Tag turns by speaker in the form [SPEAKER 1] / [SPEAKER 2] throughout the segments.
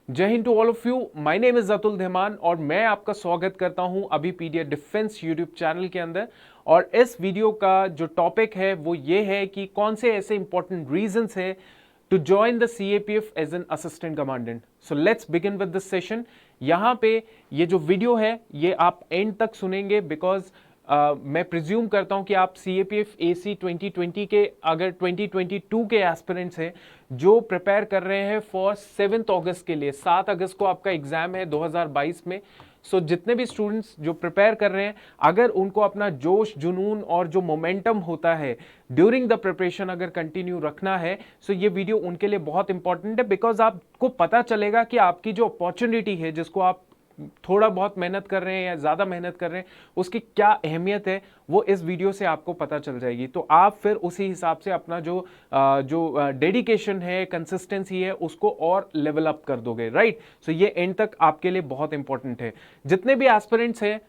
[SPEAKER 1] जय हिंद to all of you. My name is Atul Dhiman और मैं आपका स्वागत करता हूं अभी पीडीएफ डिफेंस यूट्यूब चैनल के अंदर। और इस वीडियो का जो टॉपिक है वो ये है कि कौन से ऐसे इंपॉर्टेंट रीजंस है to join the CAPF as an assistant commandant. So let's begin with this session. यहां पे ये जो वीडियो है ये आप एंड तक सुनेंगे बिकॉज मैं प्रिज्यूम करता हूं कि आप सीएपीएफ एसी 2020 के अगर 2022 के एस्पिरेंट्स हैं जो प्रिपेयर कर रहे हैं फॉर 7 अगस्त के लिए। 7 अगस्त को आपका एग्जाम है 2022 में। सो जितने भी स्टूडेंट्स जो प्रिपेयर कर रहे हैं, अगर उनको अपना जोश जुनून और जो मोमेंटम होता है ड्यूरिंग द प्रिपरेशन अगर कंटिन्यू रखना है, सो ये वीडियो उनके लिए बहुत इंपॉर्टेंट है बिकॉज आपको पता चलेगा कि आपकी जो अपॉर्चुनिटी है जिसको आप थोड़ा बहुत मेहनत कर रहे हैं या ज्यादा मेहनत कर रहे हैं उसकी क्या अहमियत है वो इस वीडियो से आपको पता चल जाएगी। तो आप फिर उसी हिसाब से अपना जो डेडिकेशन है, कंसिस्टेंसी है, उसको और लेवल अप कर दोगे, राइट। सो ये एंड तक आपके लिए बहुत इंपॉर्टेंट है। जितने भी एस्पिरेंट्स हैं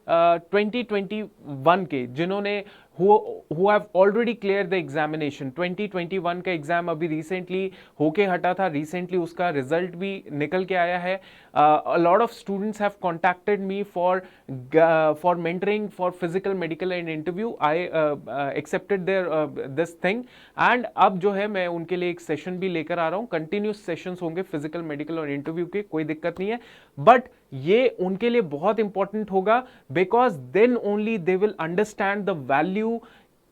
[SPEAKER 1] 2021 के जिन्होंने who have already cleared the examination, 2021 का एग्जाम अभी रिसेंटली होके हटा था, रिसेंटली उसका रिजल्ट भी निकल के आया है। a lot of students have contacted me for mentoring for physical medical and interview. I accepted their this thing and अब जो है मैं उनके लिए एक सेशन भी लेकर आ रहा हूँ। कंटिन्यूस सेशंस होंगे फिजिकल मेडिकल और इंटरव्यू के, कोई दिक्कत नहीं है। बट ये उनके लिए बहुत इंपॉर्टेंट होगा because then only they will understand the value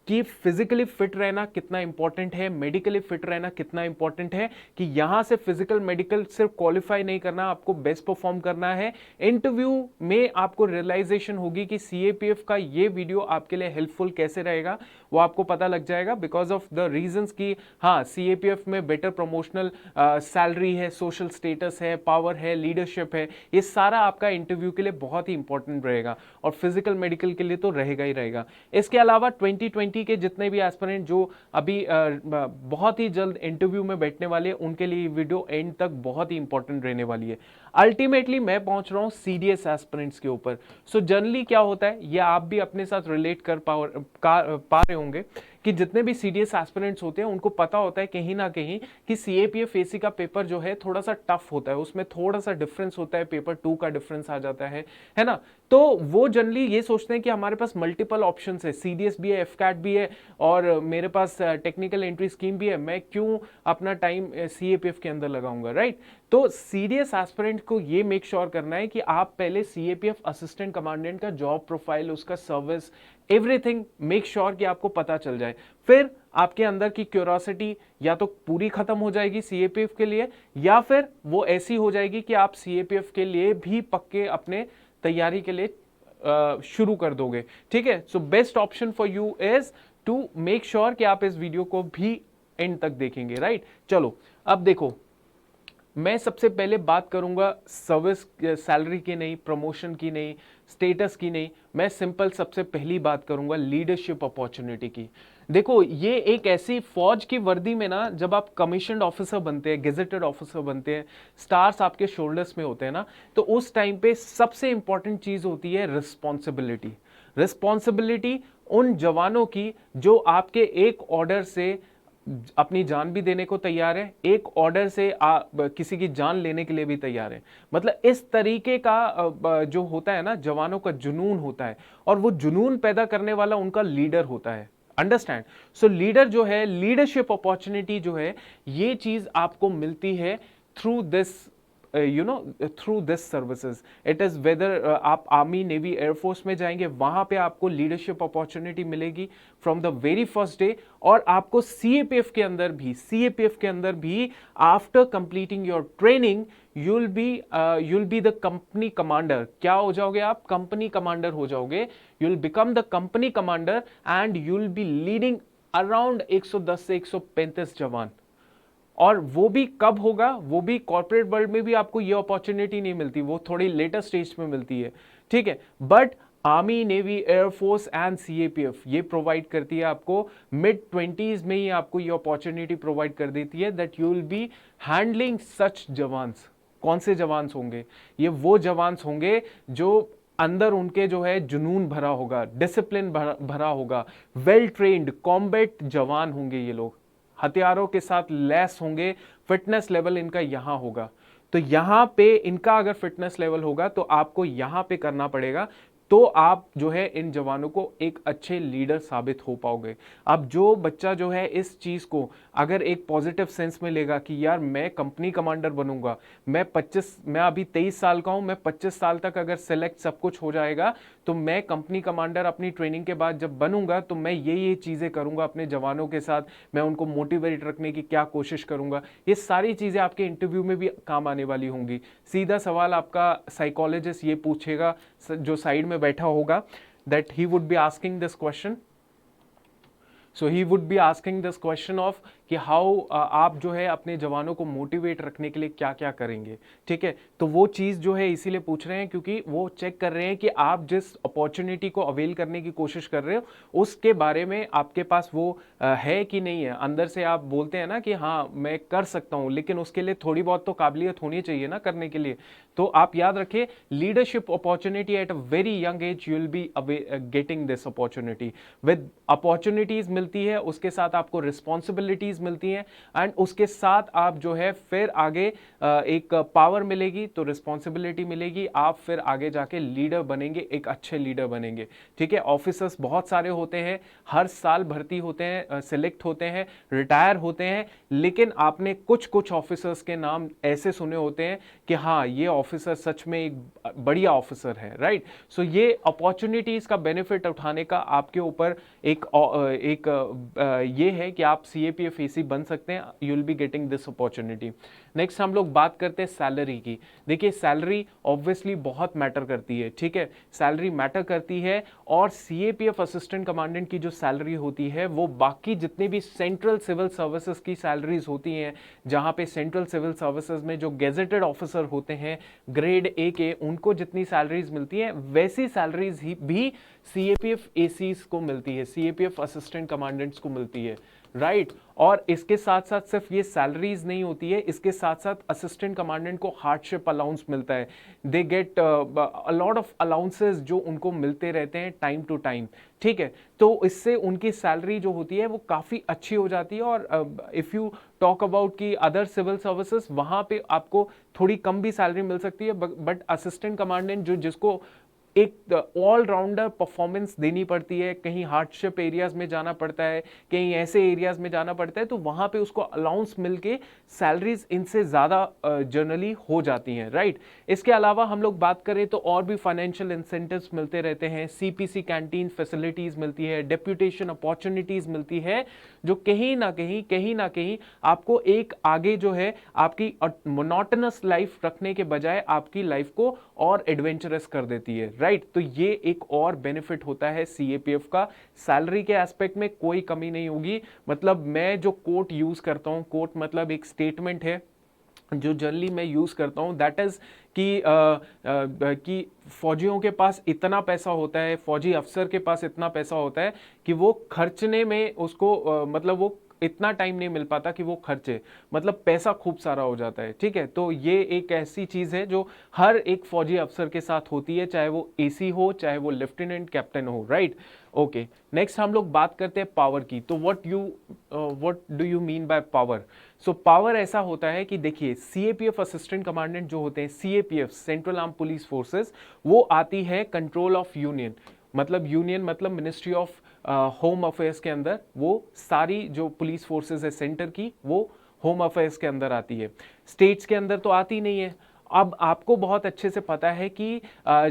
[SPEAKER 1] कि फिजिकली फिट रहना कितना इंपॉर्टेंट है, मेडिकली फिट रहना कितना इंपॉर्टेंट है, कि यहां से फिजिकल मेडिकल सिर्फ क्वालिफाई नहीं करना, आपको बेस्ट परफॉर्म करना है। इंटरव्यू में आपको रियलाइजेशन होगी कि सीएपीएफ का ये वीडियो आपके लिए हेल्पफुल कैसे रहेगा, वो आपको पता लग जाएगा बिकॉज ऑफ द रीजंस कि हाँ सीएपीएफ में बेटर प्रमोशनल सैलरी है, सोशल स्टेटस है, पावर है, लीडरशिप है। ये सारा आपका इंटरव्यू के लिए बहुत ही इंपॉर्टेंट रहेगा और फिजिकल मेडिकल के लिए तो रहेगा ही रहेगा। इसके अलावा 2020 के जितने भी एस्पिरेंट जो अभी बहुत ही जल्द इंटरव्यू में बैठने वाले हैं उनके लिए वीडियो एंड तक बहुत ही इंपॉर्टेंट रहने वाली है। अल्टीमेटली मैं पहुंच रहा हूं सीडीएस एस्पिरेंट्स के ऊपर। सो जनरली क्या होता है ये आप भी अपने साथ रिलेट कर पा रहे होंगे कि जितने भी सीडीएस एस्पिरेंट्स होते हैं उनको पता होता है कहीं ना कहीं कि सीएपीएफ एसी का पेपर जो है थोड़ा सा टफ होता है, उसमें थोड़ा सा डिफरेंस होता है, पेपर 2 का डिफरेंस आ जाता है ना। तो वो जनरली ये सोचते हैं कि हमारे पास मल्टीपल ऑप्शंस है, सीडीएस भी है, एफकैट भी है और मेरे पास टेक्निकल एंट्री स्कीम भी है, मैं क्यों अपना टाइम सीएपीएफ के अंदर लगाऊंगा, राइट। तो सीडीएस एस्पिरेंट को ये मेक श्योर करना है कि आप पहले सीएपीएफ असिस्टेंट कमांडेंट का जॉब प्रोफाइल, उसका सर्विस, एवरीथिंग मेक श्योर कि आपको पता चल जाए। फिर आपके अंदर की क्यूरियोसिटी या तो पूरी खत्म हो जाएगी सीएपीएफ के लिए या फिर वो ऐसी हो जाएगी कि आप सीएपीएफ के लिए भी पक्के अपने तैयारी के लिए शुरू कर दोगे, ठीक है। So best option for you is to make sure कि आप इस वीडियो को भी एंड तक देखेंगे, राइट। चलो अब देखो, मैं सबसे पहले बात करूंगा सर्विस सैलरी की नहीं, प्रमोशन की नहीं, स्टेटस की नहीं, मैं सिंपल सबसे पहली बात करूंगा लीडरशिप अपॉर्चुनिटी की। देखो ये एक ऐसी फौज की वर्दी में ना, जब आप कमीशनड ऑफिसर बनते हैं, गेजेटेड ऑफिसर बनते हैं, स्टार्स आपके शोल्डर्स में होते हैं ना, तो उस टाइम पे सबसे इंपॉर्टेंट चीज होती है रिस्पॉन्सिबिलिटी। रिस्पॉन्सिबिलिटी उन जवानों की जो आपके एक ऑर्डर से अपनी जान भी देने को तैयार है, एक ऑर्डर से किसी की जान लेने के लिए भी तैयार है। मतलब इस तरीके का जो होता है ना, जवानों का जुनून होता है और वो जुनून पैदा करने वाला उनका लीडर होता है। अंडरस्टैंड। सो लीडर जो है, लीडरशिप अपॉर्चुनिटी जो है, ये चीज आपको मिलती है through this through this services. It is whether आप आर्मी, नेवी, एयरफोर्स में जाएंगे, वहां पे आपको लीडरशिप अपॉर्चुनिटी मिलेगी from the very first day. और आपको सीएपीएफ के अंदर भी after completing your training you'll be the company commander। क्या हो जाओगे आप? कंपनी कमांडर हो जाओगे। you'll become the company commander and you'll be leading around 110 से 135 जवान। और वो भी कब होगा? वो भी कॉर्पोरेट वर्ल्ड में भी आपको ये अपॉर्चुनिटी नहीं मिलती, वो थोड़ी लेटर स्टेज में मिलती है, ठीक है। But army, navy, air force and CAPF ये प्रोवाइड करती है आपको मिड 20s में ही, आपको ये अपॉर्चुनिटी प्रोवाइड कर देती है that you will be handling such jawans. कौन से जवान्स होंगे? ये वो जवान्स होंगे जो अंदर उनके जो है जुनून भरा होगा, डिसिप्लिन भरा होगा, वेल ट्रेन्ड कॉम्बैट जवान होंगे। ये लोग हथियारों के साथ लैस होंगे, फिटनेस लेवल इनका यहां होगा। तो यहाँ पे इनका अगर फिटनेस लेवल होगा तो आपको यहाँ पे करना पड़ेगा, तो आप जो है इन जवानों को एक अच्छे लीडर साबित हो पाओगे। अब जो बच्चा जो है इस चीज को अगर एक पॉजिटिव सेंस में लेगा कि यार मैं कंपनी कमांडर बनूंगा, मैं अभी 23 साल का हूं, मैं 25 साल तक अगर सिलेक्ट सब कुछ हो जाएगा तो मैं कंपनी कमांडर अपनी ट्रेनिंग के बाद जब बनूंगा तो मैं ये चीजें करूंगा अपने जवानों के साथ, मैं उनको मोटिवेट रखने की क्या कोशिश करूंगा। ये सारी चीजें आपके इंटरव्यू में भी काम आने वाली होंगी। सीधा सवाल आपका साइकोलॉजिस्ट ये पूछेगा जो साइड में बैठा होगा, that he would be asking this question. So he would be asking this question of कि हाउ आप जो है अपने जवानों को मोटिवेट रखने के लिए क्या क्या करेंगे। ठीक है, तो वो चीज़ जो है इसीलिए पूछ रहे हैं क्योंकि वो चेक कर रहे हैं कि आप जिस अपॉर्चुनिटी को अवेल करने की कोशिश कर रहे हो उसके बारे में आपके पास वो है कि नहीं है। अंदर से आप बोलते हैं ना कि हाँ मैं कर सकता हूँ, लेकिन उसके लिए थोड़ी बहुत तो काबिलियत होनी चाहिए ना करने के लिए। तो आप याद रखिए, leadership opportunity at a very young age you will be getting this opportunity. With opportunities मिलती है, उसके साथ आपको रिस्पॉन्सिबिलिटीज मिलती हैं, एंड उसके साथ आप जो है फिर आगे एक पावर मिलेगी तो रिस्पॉन्सिबिलिटी मिलेगी, आप फिर आगे जाके लीडर बनेंगे, एक अच्छे लीडर बनेंगे। ठीक है, ऑफिसर्स बहुत सारे होते हैं, हर साल भर्ती होते हैं, सिलेक्ट होते हैं, रिटायर होते हैं, लेकिन आपने कुछ कुछ ऑफिसर्स के नाम ऐसे सुने होते हैं कि हाँ ये ऑफिसर सच में एक बढ़िया ऑफिसर है। राइट, सो ये अपॉर्चुनिटीज का बेनिफिट उठाने का आपके ऊपर एक ये है कि आप सीएपीएफ एसी बन सकते हैं, you will be getting this opportunity. Next हम लोग बात करते हैं सैलरी की। देखिए सैलरी ऑब्वियसली बहुत मैटर करती है। ठीक है, सैलरी मैटर करती है, और सीएपीएफ असिस्टेंट कमांडेंट की जो सैलरी होती है वो बाकी जितने भी सेंट्रल सिविल सर्विसेज की सैलरीज होती हैं, जहां पे सेंट्रल सिविल सर्विसेज में जो गेजेटेड ऑफिसर होते हैं ग्रेड ए के, उनको जितनी सैलरीज मिलती हैं वैसी सैलरीज ही भी सीएपीएफ एसीज को मिलती है, सीएपीएफ असिस्टेंट कमांडेंट्स को मिलती है। राइट, और इसके साथ साथ सिर्फ ये सैलरीज नहीं होती है, इसके साथ साथ असिस्टेंट कमांडेंट को हार्डशिप अलाउंस मिलता है। They get a lot of allowances जो उनको मिलते रहते हैं टाइम टू टाइम। ठीक है, तो इससे उनकी सैलरी जो होती है वो काफ़ी अच्छी हो जाती है। और इफ़ यू टॉक अबाउट कि अदर सिविल सर्विसेज, वहाँ पे आपको थोड़ी कम भी सैलरी मिल सकती है, बट असिस्टेंट कमांडेंट जो जिसको एक ऑलराउंडर परफॉर्मेंस देनी पड़ती है, कहीं हार्डशिप एरियाज में जाना पड़ता है, कहीं ऐसे एरियाज में जाना पड़ता है, तो वहां पे उसको अलाउंस मिलके सैलरीज इनसे ज़्यादा जनरली हो जाती हैं। राइट, इसके अलावा हम लोग बात करें तो और भी फाइनेंशियल इंसेंटिव्स मिलते रहते हैं, सीपीसी कैंटीन फैसिलिटीज़ मिलती है, डेप्यूटेशन अपॉर्चुनिटीज़ मिलती है, जो कहीं ना कहीं आपको एक आगे जो है आपकी मोनोटोनस लाइफ रखने के बजाय आपकी लाइफ को और एडवेंचरस कर देती है। राइट, तो ये एक और बेनिफिट होता है सीएपीएफ का। सैलरी के एस्पेक्ट में कोई कमी नहीं होगी। मतलब मैं जो कोट यूज करता हूं, कोट मतलब एक स्टेटमेंट है जो जनरली मैं यूज करता हूं, दैट इज कि फौजियों के पास इतना पैसा होता है, फौजी अफसर के पास इतना पैसा होता है कि वो खर्चने में उसको मतलब वो इतना टाइम नहीं मिल पाता कि वो खर्चे, मतलब पैसा खूब सारा हो जाता है। ठीक है, तो ये एक ऐसी चीज है जो हर एक फौजी अफसर के साथ होती है, चाहे वो एसी हो चाहे वो लेफ्टिनेंट कैप्टन हो। राइट, ओके, नेक्स्ट हम लोग बात करते हैं पावर की। तो what do you mean by power? So power ऐसा होता है कि देखिए सीएपीएफ असिस्टेंट कमांडेंट जो होते हैं, CAPF central arm police forces, वो आती है कंट्रोल ऑफ यूनियन। मतलब यूनियन मतलब मिनिस्ट्री ऑफ होम अफेयर्स के अंदर वो सारी जो पुलिस फोर्सेस है सेंटर की, वो होम अफेयर्स के अंदर आती है, स्टेट्स के अंदर तो आती नहीं है। अब आपको बहुत अच्छे से पता है कि ये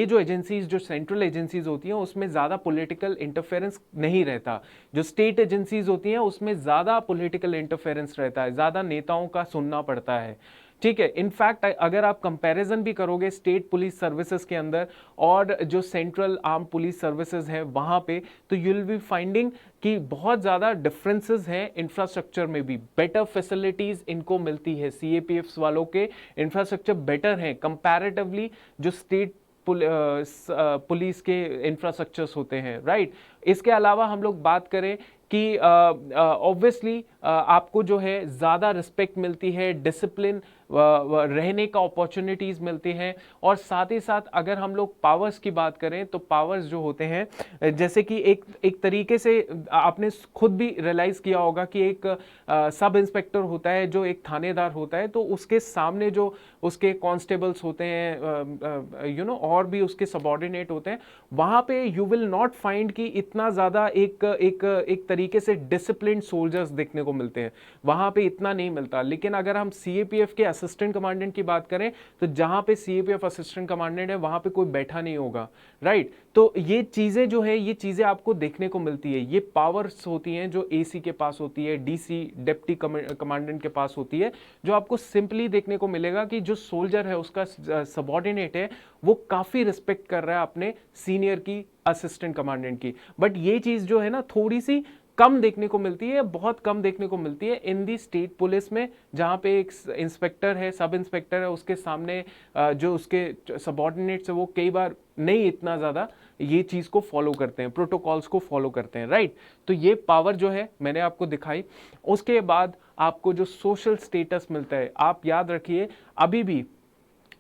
[SPEAKER 1] जो एजेंसीज, जो सेंट्रल एजेंसीज होती हैं, उसमें ज़्यादा पॉलिटिकल इंटरफेरेंस नहीं रहता। जो स्टेट एजेंसीज होती हैं उसमें ज़्यादा पॉलिटिकल इंटरफेरेंस रहता है, ज़्यादा नेताओं का सुनना पड़ता है। ठीक है, इनफैक्ट अगर आप कंपैरिजन भी करोगे स्टेट पुलिस सर्विसेज के अंदर और जो सेंट्रल आर्म पुलिस सर्विसेज है वहां पे, तो यू विल बी फाइंडिंग कि बहुत ज़्यादा डिफरेंसेस हैं इंफ्रास्ट्रक्चर में भी। बेटर फैसिलिटीज़ इनको मिलती है, सीएपीएफ वालों के इंफ्रास्ट्रक्चर बेटर हैं कंपैरेटिवली जो स्टेट पुलिस के इंफ्रास्ट्रक्चर्स होते हैं। राइट, इसके अलावा हम लोग बात करें कि ऑब्वियसली आपको जो है ज़्यादा रिस्पेक्ट मिलती है, डिसिप्लिन रहने का अपॉर्चुनिटीज़ मिलती हैं। और साथ ही साथ अगर हम लोग पावर्स की बात करें तो पावर्स जो होते हैं, जैसे कि एक तरीके से आपने खुद भी रियलाइज़ किया होगा कि एक सब इंस्पेक्टर होता है जो एक थानेदार होता है, तो उसके सामने जो उसके कांस्टेबल्स होते हैं, और भी उसके सबॉर्डिनेट होते हैं, वहाँ पे यू विल नॉट फाइंड कि इतना ज़्यादा एक तरीके से डिसिप्लिन्ड सोल्जर्स देखने को मिलते हैं, वहाँ पे इतना नहीं मिलता। लेकिन अगर हम सीएपीएफ के असिस्टेंट कमांडेंट की बात करें तो जहाँ पे सीएपीएफ असिस्टेंट कमांडेंट है वहाँ पे कोई बैठा नहीं होगा, राइट। तो ये चीज़ें जो है, ये चीज़ें आपको देखने को मिलती है। ये पावर्स होती हैं जो एसी के पास होती है, डीसी डिप्टी कमांडेंट के पास होती है, जो आपको सिंपली देखने को मिलेगा कि जो सोल्जर है उसका सबॉर्डिनेट है वो काफ़ी रिस्पेक्ट कर रहा है अपने सीनियर की, असिस्टेंट कमांडेंट की। बट ये चीज़ जो है ना थोड़ी सी कम देखने को मिलती है, बहुत कम देखने को मिलती है इन दी स्टेट पुलिस में, जहाँ पे एक इंस्पेक्टर है, सब इंस्पेक्टर है, उसके सामने जो उसके सबॉर्डिनेट्स है वो कई बार नहीं इतना ज़्यादा ये चीज़ को फॉलो करते हैं, प्रोटोकॉल्स को फॉलो करते हैं, राइट। तो ये पावर जो है मैंने आपको दिखाई। उसके बाद आपको जो सोशल स्टेटस मिलता है, आप याद रखिए अभी भी,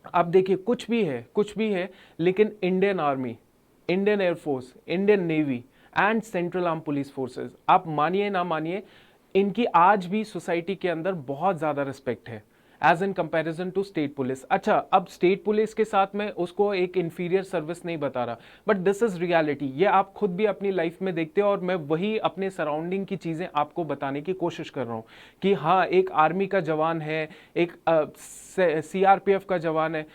[SPEAKER 1] आप देखिए कुछ भी है, लेकिन Indian army, Indian air force, Indian navy and central arm police forces, आप मानिए ना मानिए, इनकी आज भी सोसाइटी के अंदर बहुत ज़्यादा रिस्पेक्ट है as in comparison to state police. अच्छा, अब स्टेट पुलिस के साथ में उसको एक इंफीरियर सर्विस नहीं बता रहा, बट दिस इज रियलिटी। ये आप खुद भी अपनी लाइफ में देखते हो और मैं वही अपने सराउंडिंग की चीज़ें आपको बताने की कोशिश कर रहा हूँ कि हाँ, एक आर्मी का जवान है, एक सीआरपीएफ का जवान है,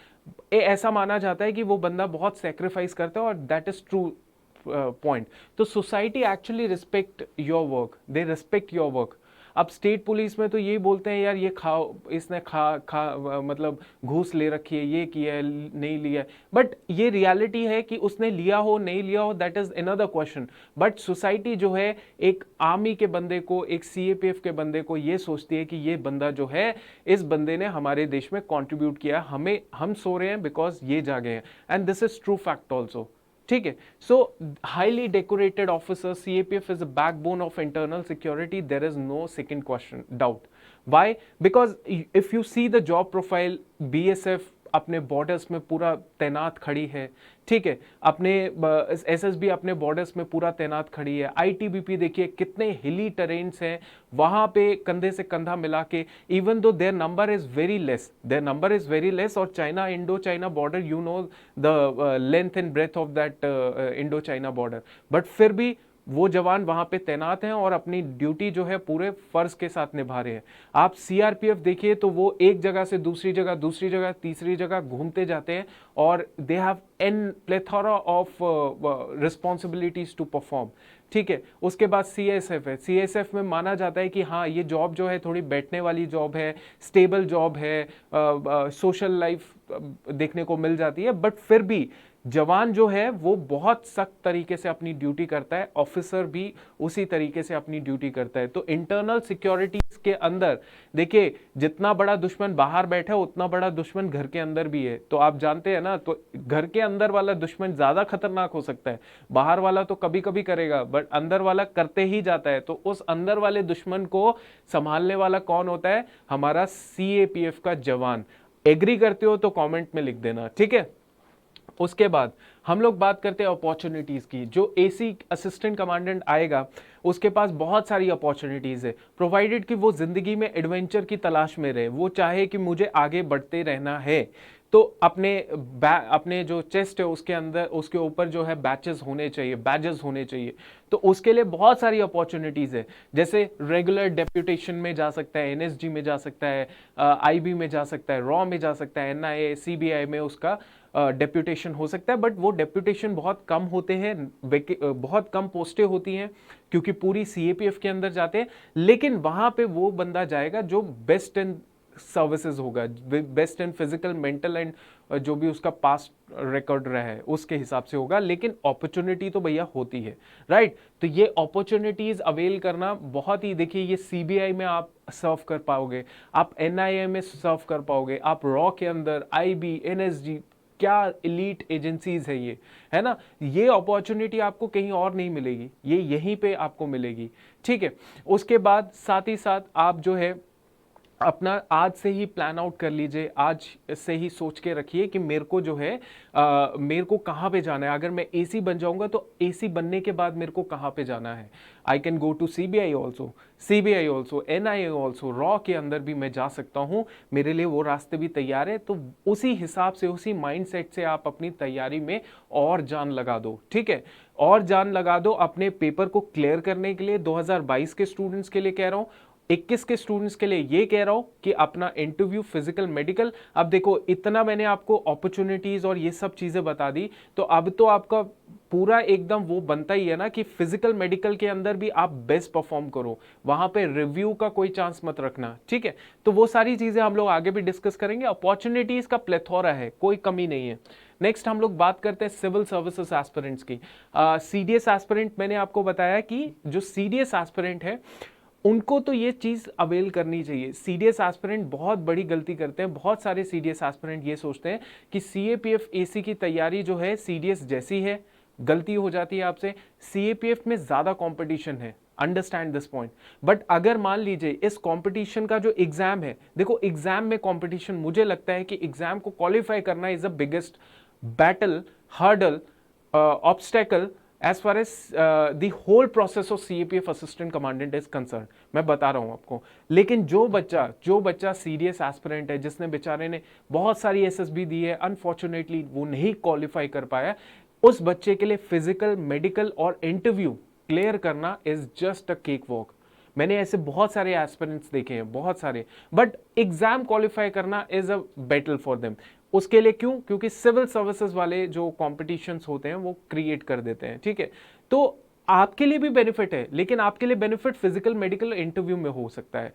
[SPEAKER 1] ऐसा माना जाता है कि वो बंदा बहुत सेक्रीफाइस करता है, और दैट इज ट्रू पॉइंट। तो society actually respect your work, they respect your work. अब स्टेट पुलिस में तो यही बोलते हैं यार ये खाओ, इसने मतलब घूस ले रखी है, ये किया है, नहीं लिया है। बट ये रियलिटी है कि उसने लिया हो नहीं लिया हो, that is another question. But society जो है एक आर्मी के बंदे को, एक सीएपीएफ के बंदे को ये सोचती है कि ये बंदा जो है, इस बंदे ने हमारे देश में कॉन्ट्रीब्यूट किया, हमें, हम सो रहे हैं बिकॉज ये जागे हैं, and this is true fact also. ठीक है। So highly decorated officer, CAPF is a backbone of internal security, there is no second question doubt. Why? Because if you see the job profile, BSF अपने borders में पूरा तैनात खड़ी है, ठीक है, अपने एसएसबी अपने बॉर्डर्स में पूरा तैनात खड़ी है, आईटीबीपी देखिए कितने हिली टेरेन्स हैं, वहां पे कंधे से कंधा मिला के, even though their number is very less, their number is very less, और China, Indo China border, you know the length and breadth of that Indo China border, but फिर भी वो जवान वहां पे तैनात हैं और अपनी ड्यूटी जो है पूरे फर्ज के साथ निभा रहे हैं। आप सीआरपीएफ देखिए तो वो एक जगह से दूसरी जगह, दूसरी जगह तीसरी जगह घूमते जाते हैं, और they have an plethora of responsibilities to perform. ठीक है। उसके बाद सीएसएफ है, सीएसएफ में माना जाता है कि हाँ, ये जॉब जो है थोड़ी बैठने वाली जॉब है, स्टेबल जॉब है, सोशल लाइफ देखने को मिल जाती है, बट फिर भी जवान जो है वो बहुत सख्त तरीके से अपनी ड्यूटी करता है, ऑफिसर भी उसी तरीके से अपनी ड्यूटी करता है। तो इंटरनल सिक्योरिटी के अंदर देखिए, जितना बड़ा दुश्मन बाहर बैठा है उतना बड़ा दुश्मन घर के अंदर भी है। तो आप जानते हैं ना, तो घर के अंदर वाला दुश्मन ज्यादा खतरनाक हो सकता है, बाहर वाला तो कभी कभी करेगा, बट अंदर वाला करते ही जाता है। तो उस अंदर वाले दुश्मन को संभालने वाला कौन होता है? हमारा सीएपीएफ का जवान। एग्री करते हो तो कमेंट में लिख देना, ठीक है। उसके बाद हम लोग बात करते हैं अपॉर्चुनिटीज की। जो एसी असिस्टेंट कमांडेंट आएगा उसके पास बहुत सारी अपॉर्चुनिटीज है, प्रोवाइडेड कि वो जिंदगी में एडवेंचर की तलाश में रहे, वो चाहे कि मुझे आगे बढ़ते रहना है, तो अपने जो चेस्ट है उसके अंदर, उसके ऊपर जो है बैचेस होने चाहिए, बैजेस होने चाहिए। तो उसके लिए बहुत सारी अपॉर्चुनिटीज है, जैसे रेगुलर डेप्यूटेशन में जा सकता है, एनएसजी में जा सकता है, आईबी में जा सकता है, रॉ में जा सकता है, एनआईए सीबीआई में उसका डेप्यूटेशन हो सकता है। बट वो डेप्यूटेशन बहुत कम होते हैं, बहुत कम पोस्टें होती हैं क्योंकि पूरी सीएपीएफ के अंदर जाते हैं। लेकिन वहां पे वो बंदा जाएगा जो बेस्ट इन सर्विसेज होगा, best in physical, mental and जो भी उसका पास्ट रिकॉर्ड रहा है उसके हिसाब से होगा। लेकिन अपॉर्चुनिटी तो भैया होती है, राइट। तो ये अपॉर्चुनिटीज अवेल करना बहुत ही, देखिए ये सीबीआई में आप सर्व कर पाओगे, आप एनआईए में सर्व कर पाओगे, आप रॉ के अंदर, आईबी, एनएसजी, क्या एलीट एजेंसीज है ये, है ना। ये अपॉर्चुनिटी आपको कहीं और नहीं मिलेगी, ये यहीं पे आपको मिलेगी, ठीक है। उसके बाद साथ ही साथ आप जो है अपना आज से ही प्लान आउट कर लीजिए, आज से ही सोच के रखिए कि मेरे को जो है मेरे को कहाँ पे जाना है। अगर मैं एसी बन जाऊंगा तो एसी बनने के बाद मेरे को कहाँ पे जाना है। I can go to CBI also, NIA also, रॉ के अंदर भी मैं जा सकता हूँ, मेरे लिए वो रास्ते भी तैयार है। तो उसी हिसाब से, उसी माइंडसेट से आप अपनी तैयारी में और जान लगा दो, ठीक है। और जान लगा दो अपने पेपर को क्लियर करने के लिए। 2022 के स्टूडेंट्स के लिए कह रहा हूँ, 21 के स्टूडेंट्स के लिए ये कह रहा हूं कि अपना इंटरव्यू फिजिकल मेडिकल, अब देखो इतना मैंने आपको अपॉर्चुनिटीज और ये सब चीजें बता दी, तो अब तो आपका पूरा एकदम वो बनता ही है ना कि फिजिकल मेडिकल के अंदर भी आप बेस्ट परफॉर्म करो, वहां पे रिव्यू का कोई चांस मत रखना, ठीक है। तो वो सारी चीजें हम लोग आगे भी डिस्कस करेंगे। अपॉर्चुनिटीज का प्लेथोरा है, कोई कमी नहीं है। नेक्स्ट हम लोग बात करते हैं सिविल सर्विसेज एस्पिरेंट्स की। सीडीएस एस्पिरेंट, मैंने आपको बताया कि जो सीडीएस एस्पिरेंट है उनको तो ये चीज अवेल करनी चाहिए। सीडीएस एस्पिरेंट बहुत बड़ी गलती करते हैं, बहुत सारे सीडीएस एस्पिरेंट ये सोचते हैं कि सीएपीएफ एसी की तैयारी जो है सीडीएस जैसी है। गलती हो जाती है आपसे, सीएपीएफ में ज्यादा कंपटीशन है, अंडरस्टैंड दिस पॉइंट। बट अगर मान लीजिए इस कंपटीशन का जो एग्जाम है, देखो एग्जाम में कंपटीशन, मुझे लगता है कि एग्जाम को क्वालिफाई करना is the biggest battle, hurdle, obstacle as far as the whole process of CAPF assistant commandant is concern, मैं बता रहा हूं आपको। लेकिन जो बच्चा सीडीएस एस्पिरेंट है, जिसने बेचारे ने बहुत सारी एसएसबी दी है, अनफॉर्चुनेटली वो नहीं क्वालिफाई कर पाया, उस बच्चे के लिए फिजिकल, मेडिकल और इंटरव्यू क्लियर करना is just a cake walk. मैंने ऐसे बहुत सारे एस्पिरेंट्स देखे हैं, बहुत सारे, बट एग्जाम क्वालिफाई करना is a battle for them. उसके लिए क्यों? क्योंकि सिविल सर्विसेज वाले जो कॉम्पिटिशन्स होते हैं वो क्रिएट कर देते हैं, ठीक है। तो आपके लिए भी बेनिफिट है, लेकिन आपके लिए बेनिफिट फिजिकल, मेडिकल, इंटरव्यू में हो सकता है।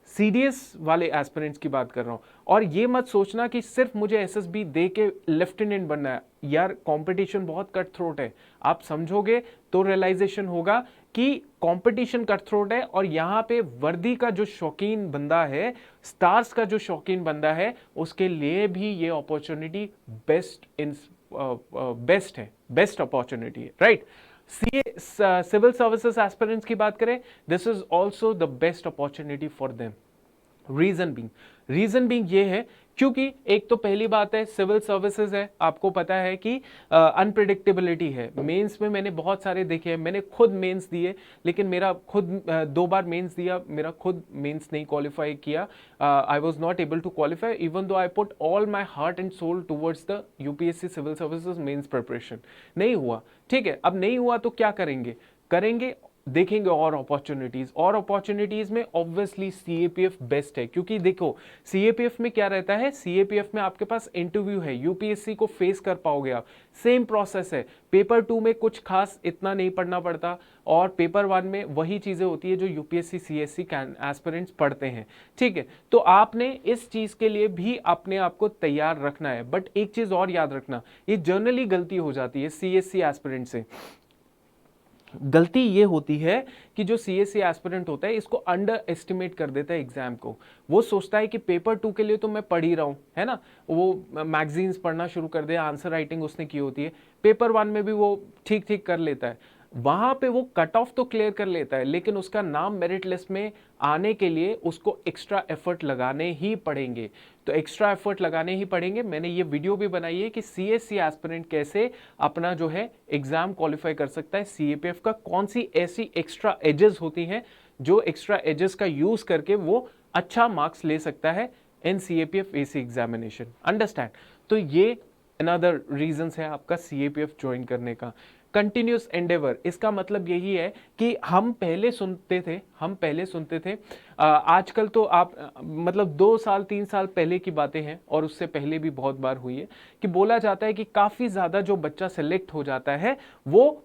[SPEAKER 1] सीडीएस वाले एस्पिरेंट्स की बात कर रहा हूं। और ये मत सोचना कि सिर्फ मुझे एसएसबी दे के लेफ्टिनेंट बनना है, यार कंपटीशन बहुत कट थ्रोट है। आप समझोगे तो रियलाइजेशन होगा कि कंपटीशन कट थ्रोट है, और यहां पे वर्दी का जो शौकीन बंदा है, स्टार्स का जो शौकीन बंदा है, उसके लिए भी ये अपॉर्चुनिटी बेस्ट है, बेस्ट अपॉर्चुनिटी है, राइट। सिविल सर्विसेज एस्पिरेंट्स की बात करें, this is also the best opportunity for them. Reason being ये है क्योंकि एक तो पहली बात है सिविल सर्विसेज है, आपको पता है कि अनप्रिडिक्टेबिलिटी है। मेंस में मैंने बहुत सारे देखे हैं, मैंने खुद मेंस दिए, लेकिन मेरा खुद 2 बार मेंस दिया, मेरा खुद मेंस नहीं क्वालिफाई किया। I was not able to qualify even though I put all my heart and soul towards the UPSC civil services mains preparation. नहीं हुआ, ठीक है। अब नहीं हुआ तो क्या करेंगे देखेंगे और अपॉर्चुनिटीज में ऑब्वियसली सीएपीएफ बेस्ट है। क्योंकि देखो सीएपीएफ में क्या रहता है, सीएपीएफ में आपके पास इंटरव्यू है, यूपीएससी को फेस कर पाओगे आप, सेम प्रोसेस है। पेपर 2 में कुछ खास इतना नहीं पढ़ना पड़ता, और पेपर 1 में वही चीजें होती है जो यूपीएससी सीएससी एस्पिरेंट्स पढ़ते हैं, ठीक है। तो आपने इस चीज के लिए भी अपने आप को तैयार रखना है। बट एक चीज और याद रखना, ये जनरली गलती हो जाती है सीएससी एस्पिरेंट से। गलती ये होती है कि जो सीएससी एस्पिरेंट होता है इसको अंडर एस्टिमेट कर देता है एग्जाम को। वो सोचता है कि पेपर 2 के लिए तो मैं पढ़ ही रहा हूं, है ना, वो मैगजीन्स पढ़ना शुरू कर दे, आंसर राइटिंग उसने की होती है, पेपर 1 में भी वो ठीक ठीक कर लेता है, वहां पे वो कट ऑफ तो क्लियर कर लेता है, लेकिन उसका नाम मेरिट लिस्ट में आने के लिए उसको एक्स्ट्रा एफर्ट लगाने ही पड़ेंगे। तो एक्स्ट्रा एफर्ट लगाने ही पड़ेंगे। मैंने ये वीडियो भी बनाई है कि सीएससी एस्पिरेंट कैसे अपना जो है एग्जाम क्वालिफाई कर सकता है, सीएपीएफ का कौन सी ऐसी एक्स्ट्रा एजेस होती हैं जो एक्स्ट्रा एजेस का यूज करके वो अच्छा मार्क्स ले सकता है इन सीएपीएफ एसी एग्जामिनेशन, अंडरस्टैंड। तो ये अनदर रीजंस है आपका सीएपीएफ ज्वाइन करने का। कंटिन्यूस एंडेवर, इसका मतलब यही है कि हम पहले सुनते थे, आजकल तो आप मतलब 2 साल 3 साल पहले की बातें हैं, और उससे पहले भी बहुत बार हुई है कि बोला जाता है कि काफी ज्यादा जो बच्चा सेलेक्ट हो जाता है वो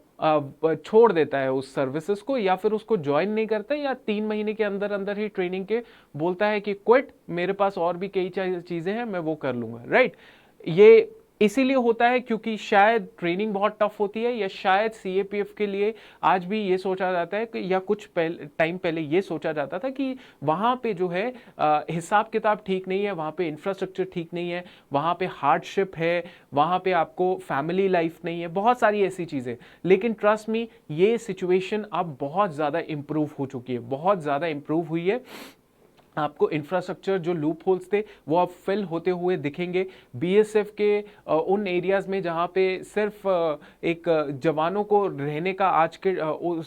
[SPEAKER 1] छोड़ देता है उस सर्विसेज को, या फिर उसको ज्वाइन नहीं करता, या 3 महीने के अंदर अंदर ही ट्रेनिंग के बोलता है कि क्विट, मेरे पास और भी कई चीजें हैं, मैं वो कर लूंगा, राइट। ये इसीलिए होता है क्योंकि शायद ट्रेनिंग बहुत टफ होती है, या शायद सीएपीएफ के लिए आज भी ये सोचा जाता है कि, या कुछ टाइम पहले ये सोचा जाता था कि वहाँ पे जो है हिसाब किताब ठीक नहीं है, वहाँ पे इंफ्रास्ट्रक्चर ठीक नहीं है, वहाँ पे हार्डशिप है, वहाँ पे आपको फैमिली लाइफ नहीं है, बहुत सारी ऐसी चीज़ें। लेकिन ट्रस्ट मी, ये सिचुएशन अब बहुत ज़्यादा इंप्रूव हो चुकी है, बहुत ज़्यादा इंप्रूव हुई है। आपको इंफ्रास्ट्रक्चर जो लूप होल्स थे वो अब फिल होते हुए दिखेंगे। बीएसएफ के उन एरियाज में जहाँ पे सिर्फ एक जवानों को रहने का आज के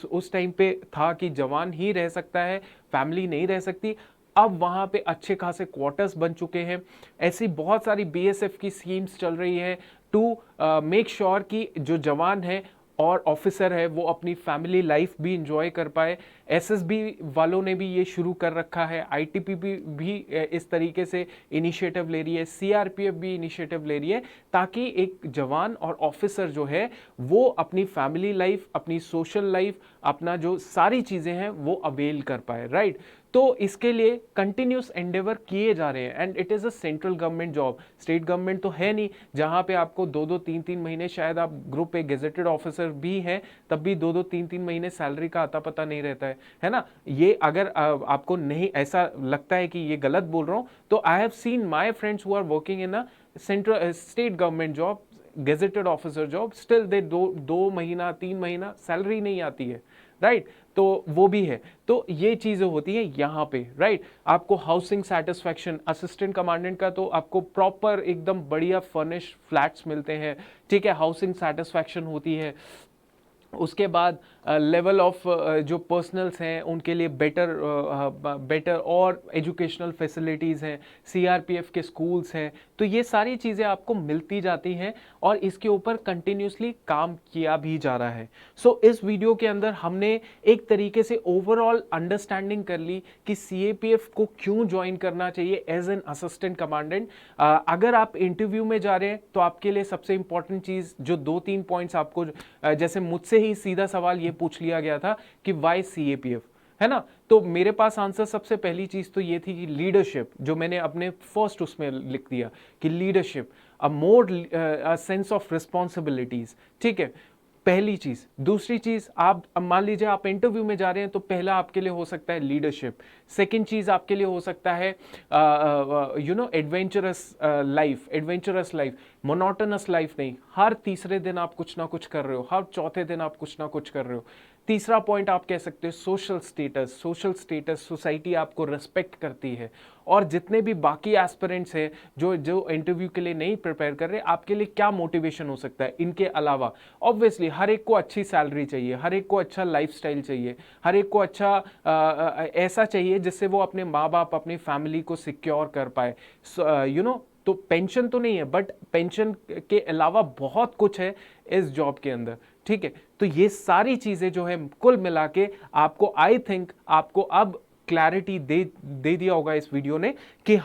[SPEAKER 1] उस टाइम पे था कि जवान ही रह सकता है, फैमिली नहीं रह सकती, अब वहाँ पे अच्छे खासे क्वार्टर्स बन चुके हैं। ऐसी बहुत सारी बीएसएफ की स्कीम्स चल रही है टू मेक श्योर कि जो जवान है और ऑफिसर है वो अपनी फैमिली लाइफ भी इंजॉय कर पाए। एसएसबी वालों ने भी ये शुरू कर रखा है, आईटीबीपी भी इस तरीके से इनिशिएटिव ले रही है, सीआरपीएफ भी इनिशिएटिव ले रही है, ताकि एक जवान और ऑफिसर जो है वो अपनी फैमिली लाइफ, अपनी सोशल लाइफ, अपना जो सारी चीज़ें हैं वो अवेल कर पाए, राइट। तो इसके लिए कंटिन्यूस एंडेवर किए जा रहे हैं, and it is a central government job. State government तो है नहीं जहाँ पे आपको 2-2 3-3 महीने, शायद आप ग्रुप ए गेजेटेड ऑफिसर भी हैं तब भी 2-2 3-3 महीने सैलरी का आता पता नहीं रहता है ना। ये अगर आपको नहीं ऐसा लगता है कि ये गलत बोल रहा हूँ, तो I have seen my friends who are working in a central state government job, gazetted officer job, still they 2 महीना 3 महीना सैलरी नहीं आती है, राइट। तो वो भी है। तो ये चीजें होती है यहाँ पे, राइट। आपको हाउसिंग सेटिस्फैक्शन, असिस्टेंट कमांडेंट का तो आपको प्रॉपर एकदम बढ़िया फर्निश फ्लैट्स मिलते हैं, ठीक है, हाउसिंग सेटिस्फैक्शन होती है। उसके बाद लेवल ऑफ जो पर्सनल्स हैं उनके लिए बेटर और एजुकेशनल फैसिलिटीज़ हैं, सीआरपीएफ के स्कूल्स हैं, तो ये सारी चीज़ें आपको मिलती जाती हैं और इसके ऊपर कंटिन्यूसली काम किया भी जा रहा है। सो इस वीडियो के अंदर हमने एक तरीके से ओवरऑल अंडरस्टैंडिंग कर ली कि सीएपीएफ को क्यों ज्वाइन करना चाहिए एज एन असिस्टेंट कमांडेंट। अगर आप इंटरव्यू में जा रहे हैं तो आपके लिए सबसे इंपॉर्टेंट चीज़ जो 2-3 पॉइंट्स आपको, जैसे मुझसे ही सीधा सवाल ये पूछ लिया गया था कि वाई सीएपीएफ, है ना, तो मेरे पास आंसर सबसे पहली चीज तो ये थी कि लीडरशिप, जो मैंने अपने फर्स्ट उसमें लिख दिया कि leadership, a more sense of responsibilities, ठीक है, पहली चीज। दूसरी चीज, आप मान लीजिए आप इंटरव्यू में जा रहे हैं तो पहला आपके लिए हो सकता है लीडरशिप। सेकंड चीज आपके लिए हो सकता है एडवेंचरस लाइफ, मोनोटोनस लाइफ नहीं, हर तीसरे दिन आप कुछ ना कुछ कर रहे हो, हर चौथे दिन आप कुछ ना कुछ कर रहे हो। तीसरा पॉइंट आप कह सकते हो सोशल स्टेटस, सोसाइटी आपको रिस्पेक्ट करती है। और जितने भी बाकी एस्पिरेंट्स हैं जो जो इंटरव्यू के लिए नहीं प्रिपेयर कर रहे, आपके लिए क्या मोटिवेशन हो सकता है इनके अलावा? ऑब्वियसली हर एक को अच्छी सैलरी चाहिए, हर एक को अच्छा लाइफस्टाइल चाहिए, हर एक को अच्छा ऐसा चाहिए जिससे वो अपने माँ बाप, अपनी फैमिली को सिक्योर कर पाए, तो पेंशन तो नहीं है, बट पेंशन के अलावा बहुत कुछ है इस जॉब के अंदर, ठीक है। तो ये सारी चीजें जो है कुल मिला के आपको, आई थिंक आपको अब क्लैरिटी दे दिया होगा इस वीडियो ने कि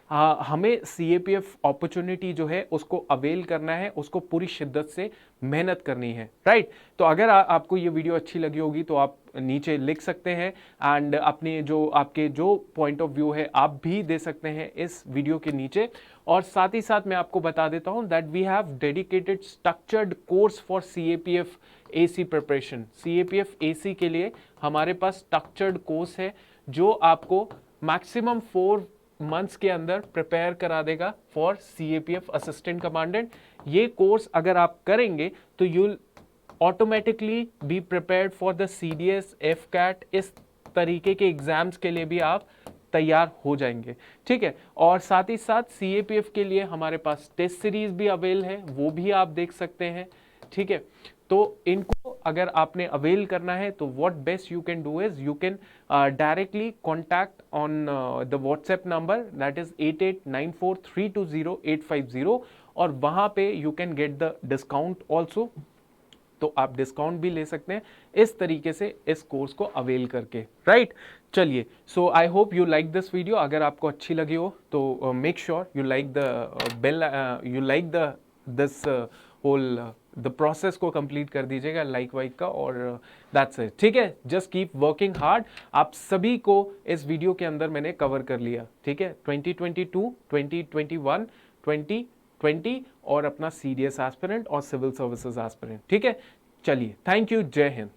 [SPEAKER 1] हमें सीएपीएफ अपॉर्चुनिटी जो है उसको अवेल करना है, उसको पूरी शिद्दत से मेहनत करनी है, राइट। तो अगर आपको ये वीडियो अच्छी लगी होगी तो आप नीचे लिख सकते हैं, एंड अपने जो आपके जो पॉइंट ऑफ व्यू है आप भी दे सकते हैं इस वीडियो के नीचे। और साथ ही साथ मैं आपको बता देता हूं that we have dedicated structured course for CAPF AC preparation. CAPF AC के लिए हमारे पास स्ट्रक्चर्ड कोर्स है जो आपको मैक्सिमम 4 मंथ्स के अंदर प्रिपेयर करा देगा फॉर सीएपीएफ असिस्टेंट कमांडेंट। ये कोर्स अगर आप करेंगे तो you'll automatically be prepared for the CDS, AFCAT, इस तरीके के एग्जाम्स के लिए भी आप तैयार हो जाएंगे, ठीक है। और साथ ही साथ सीएपीएफ के लिए हमारे पास टेस्ट सीरीज भी अवेल है, वो भी आप देख सकते हैं, ठीक है। तो इनको अगर आपने अवेल करना है तो what best you can do is you can directly contact on the WhatsApp number that is 8894320850, और वहां पे you can get the discount also, तो आप डिस्काउंट भी ले सकते हैं इस तरीके से इस कोर्स को अवेल करके, राइट। चलिए, so I hope you like this video. अगर आपको अच्छी लगी हो तो make sure you like the bell, you like the this whole the process को कंप्लीट कर दीजिएगा लाइक वाइक का, और दैट्स इट, ठीक है। Just keep working hard. आप सभी को इस वीडियो के अंदर मैंने कवर कर लिया, ठीक है। 2022, 2021, 20 और अपना CDS एस्पिरेंट और सिविल सर्विसेज एस्पिरेंट। ठीक है, चलिए, थैंक यू, जय हिंद।